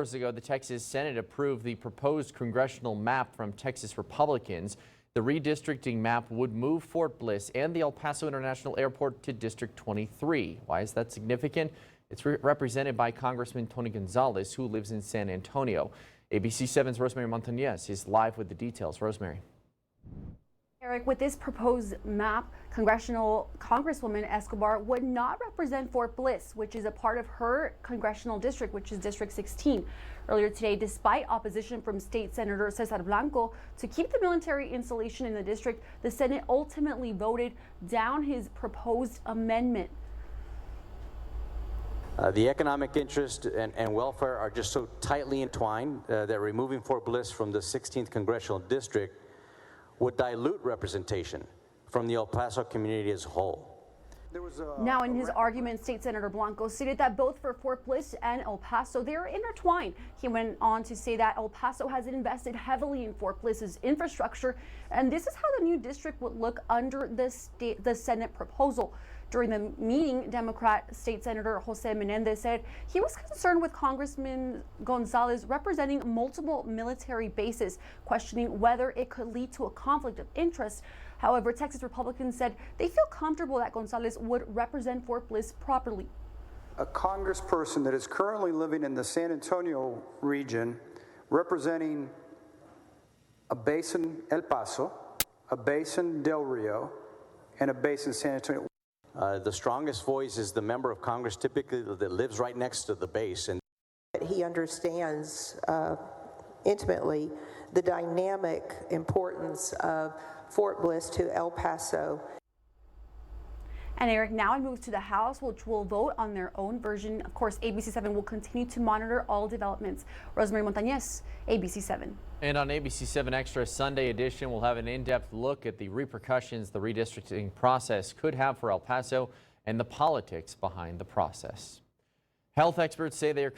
Hours ago, the Texas Senate approved the proposed congressional map from Texas Republicans. The redistricting map would move Fort Bliss and the El Paso International Airport to District 23. Why is that significant? It's represented by Congressman Tony Gonzalez, who lives in San Antonio. ABC 7's Rosemary Montañez is live with the details. Rosemary. Eric, with this proposed map, Congresswoman Escobar would not represent Fort Bliss, which is a part of her congressional district, which is District 16. Earlier today, despite opposition from State Senator Cesar Blanco to keep the military installation in the district, the Senate ultimately voted down his proposed amendment. The economic interest and welfare are just so tightly entwined that removing Fort Bliss from the 16th congressional district would dilute representation from the El Paso community as a whole. Now, in his argument, State Senator Blanco stated that both for Fort Bliss and El Paso, they are intertwined. He went on to say that El Paso has invested heavily in Fort Bliss's infrastructure, and this is how the new district would look under the Senate proposal. During the meeting, Democrat State Senator Jose Menendez said he was concerned with Congressman Gonzalez representing multiple military bases, questioning whether it could lead to a conflict of interest. However, Texas Republicans said they feel comfortable that Gonzalez would represent Fort Bliss properly. A congressperson that is currently living in the San Antonio region, representing a base in El Paso, a base in Del Rio, and a base in San Antonio. The strongest voice is the member of Congress typically that lives right next to the base. And he understands intimately the dynamic importance of Fort Bliss to El Paso. And Eric, now it moves to the House, which will vote on their own version. Of course, ABC 7 will continue to monitor all developments. Rosemary Montañez, ABC 7. And on ABC 7 Extra Sunday edition, we'll have an in-depth look at the repercussions the redistricting process could have for El Paso and the politics behind the process. Health experts say they are